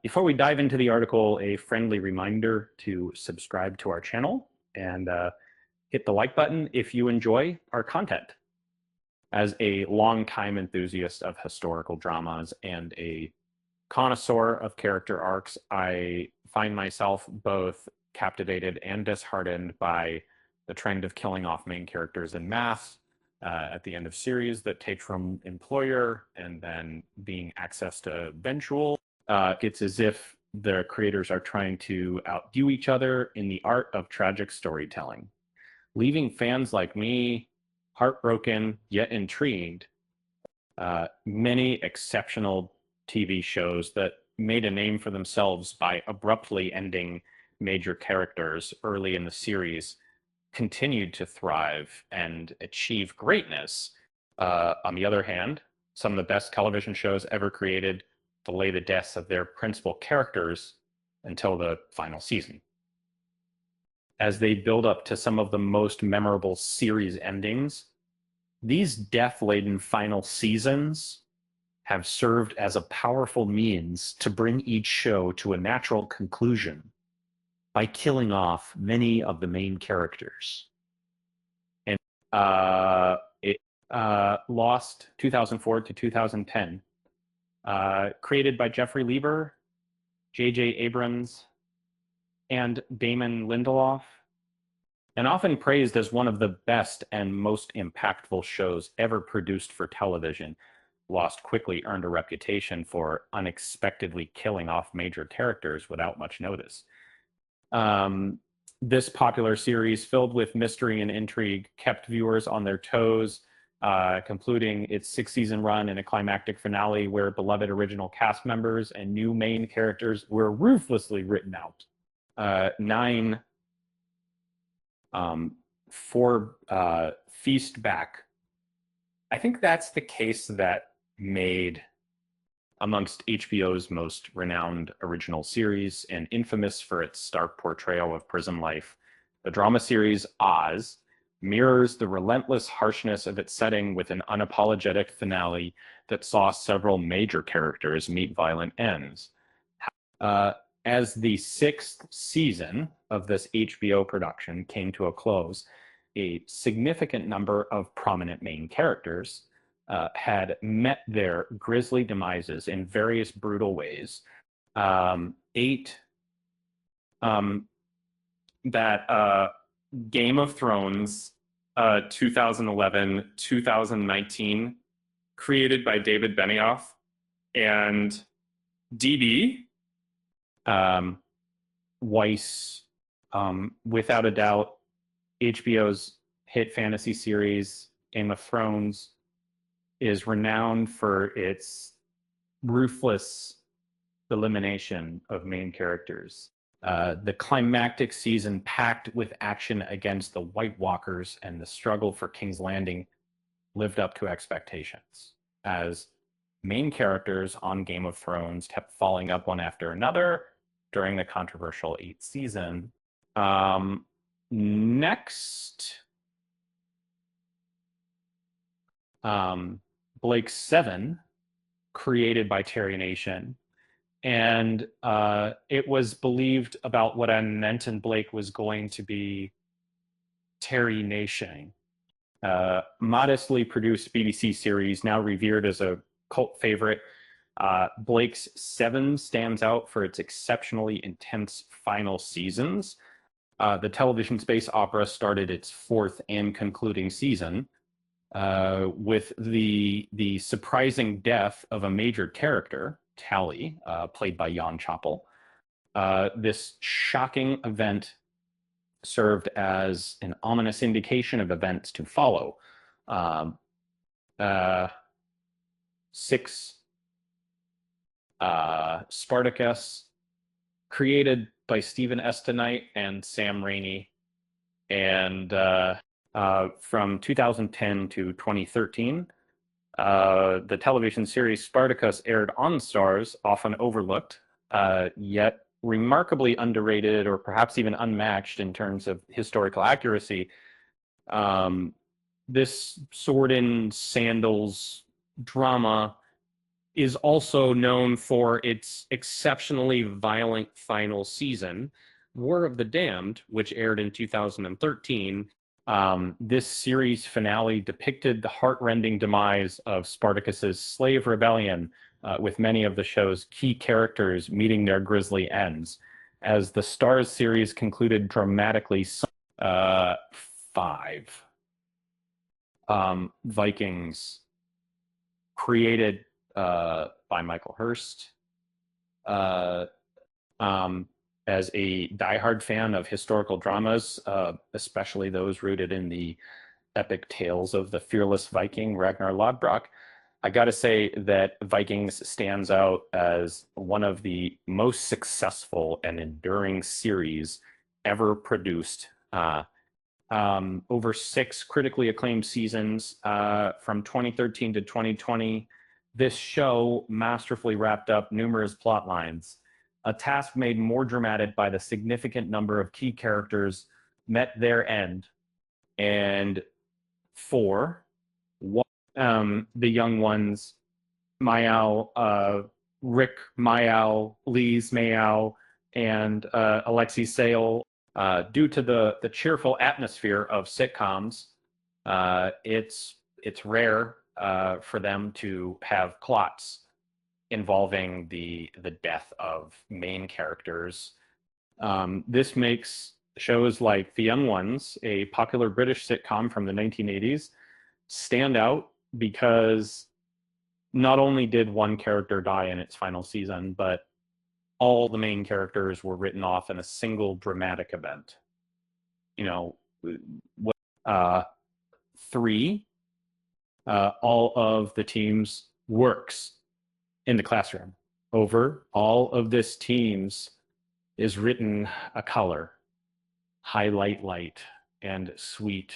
Before we dive into the article, a friendly reminder to subscribe to our channel and hit the like button if you enjoy our content. As a longtime enthusiast of historical dramas and a connoisseur of character arcs, I find myself both captivated and disheartened by the trend of killing off main characters in mass at the end of series that take from employer and then being access to vengeful. It's as if the creators are trying to outdo each other in the art of tragic storytelling, leaving fans like me heartbroken yet intrigued. Many exceptional TV shows that made a name for themselves by abruptly ending major characters early in the series continued to thrive and achieve greatness. On the other hand, some of the best television shows ever created delay the deaths of their principal characters until the final season. As they build up to some of the most memorable series endings, these death-laden final seasons have served as a powerful means to bring each show to a natural conclusion by killing off many of the main characters. And it Lost 2004 to 2010, created by Jeffrey Lieber, J.J. Abrams, and Damon Lindelof, and often praised as one of the best and most impactful shows ever produced for television. Lost quickly earned a reputation for unexpectedly killing off major characters without much notice. This popular series, filled with mystery and intrigue, kept viewers on their toes, concluding its six-season run in a climactic finale where beloved original cast members and new main characters were ruthlessly written out. For Feast back, I think that's the case that made amongst HBO's most renowned original series and infamous for its stark portrayal of prison life. The drama series Oz mirrors the relentless harshness of its setting with an unapologetic finale that saw several major characters meet violent ends. As the sixth season of this HBO production came to a close, a significant number of prominent main characters had met their grisly demises in various brutal ways. Game of Thrones 2011-2019, created by David Benioff, and DB, Weiss, without a doubt, HBO's hit fantasy series Game of Thrones is renowned for its ruthless elimination of main characters. The climactic season, packed with action against the White Walkers and the struggle for King's Landing, lived up to expectations, as main characters on Game of Thrones kept falling up one after another during the controversial 8th season. Next, Blake 7, created by Terry Nation. And it was believed about what Ananton Blake was going to be Terry Nation. Modestly produced BBC series, now revered as a cult favorite. Blake's 7 stands out for its exceptionally intense final seasons. The television space opera started its 4th and concluding season with the surprising death of a major character, Tally, played by Jan Chappell. This shocking event served as an ominous indication of events to follow. 6, Spartacus, created by Stephen Estes and Sam Raimi, and from 2010 to 2013, the television series Spartacus aired on Starz, often overlooked, yet remarkably underrated or perhaps even unmatched in terms of historical accuracy. This sword in sandals drama is also known for its exceptionally violent final season, War of the Damned, which aired in 2013. This series finale depicted the heartrending demise of Spartacus's slave rebellion, with many of the show's key characters meeting their grisly ends. As the Starz series concluded dramatically, five Vikings, created by Michael Hurst. As a diehard fan of historical dramas, especially those rooted in the epic tales of the fearless Viking Ragnar Lodbrok, I got to say that Vikings stands out as one of the most successful and enduring series ever produced. Over 6 critically acclaimed seasons from 2013 to 2020, this show masterfully wrapped up numerous plot lines, a task made more dramatic by the significant number of key characters met their end. And 4, the young ones, Mayal, Rick Mayal, Lise Mayal, and Alexei Sayle. Due to the cheerful atmosphere of sitcoms, it's rare for them to have plots involving the death of main characters. This makes shows like The Young Ones, a popular British sitcom from the 1980s, stand out because not only did one character die in its final season, but all the main characters were written off in a single dramatic event. You know, uh, 3, all of the team's works in the classroom. Over, all of this team's is written a color, highlight light, and sweet,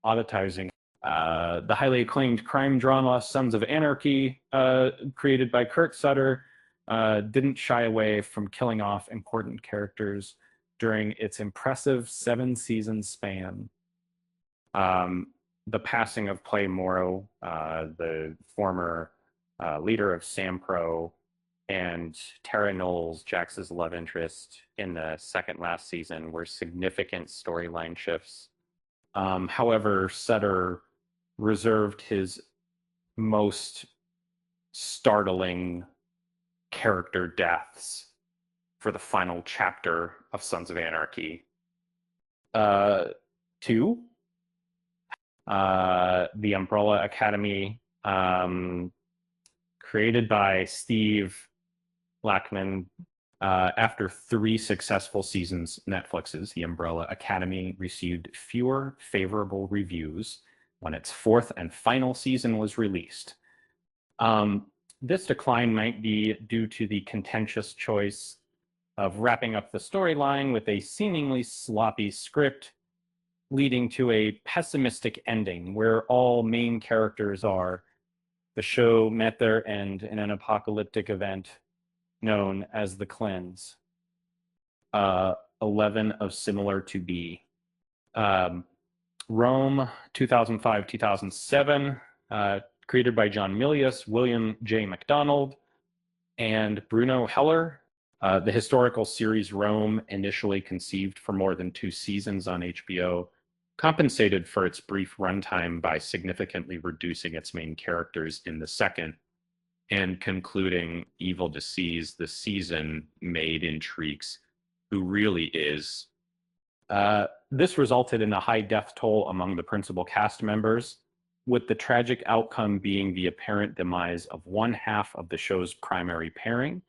auditizing. The highly acclaimed crime drama Sons of Anarchy, created by Kurt Sutter, didn't shy away from killing off important characters during its impressive 7-season span. The passing of Clay Morrow, the former leader of SAMPRO, and Tara Knowles, Jax's love interest, in the second last season were significant storyline shifts. However, Sutter reserved his most startling character deaths for the final chapter of Sons of Anarchy. 2, the Umbrella Academy, created by Steve Lackman. After 3 successful seasons, Netflix's The Umbrella Academy received fewer favorable reviews when its 4th and final season was released. This decline might be due to the contentious choice of wrapping up the storyline with a seemingly sloppy script, leading to a pessimistic ending where all main characters are. The show met their end in an apocalyptic event known as the Cleanse. 11 of similar to be. Rome, 2005-2007, created by John Milius, William J. McDonald, and Bruno Heller. The historical series Rome, initially conceived for more than 2 seasons on HBO, compensated for its brief runtime by significantly reducing its main characters in the second, and concluding Evil Disease, the season made intrigues who really is. This resulted in a high death toll among the principal cast members, with the tragic outcome being the apparent demise of one half of the show's primary pairing,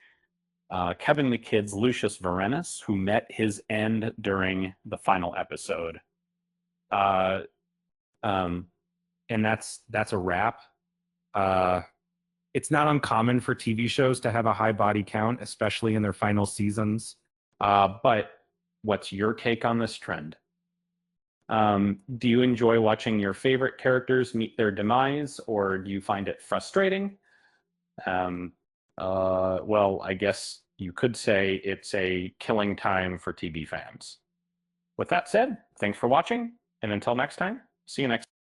Kevin McKidd's Lucius Varenis, who met his end during the final episode. And that's a wrap. It's not uncommon for TV shows to have a high body count, especially in their final seasons. But what's your take on this trend? Do you enjoy watching your favorite characters meet their demise, or do you find it frustrating? Well, I guess you could say it's a killing time for TV fans. With that said, thanks for watching, and until next time, see you next time.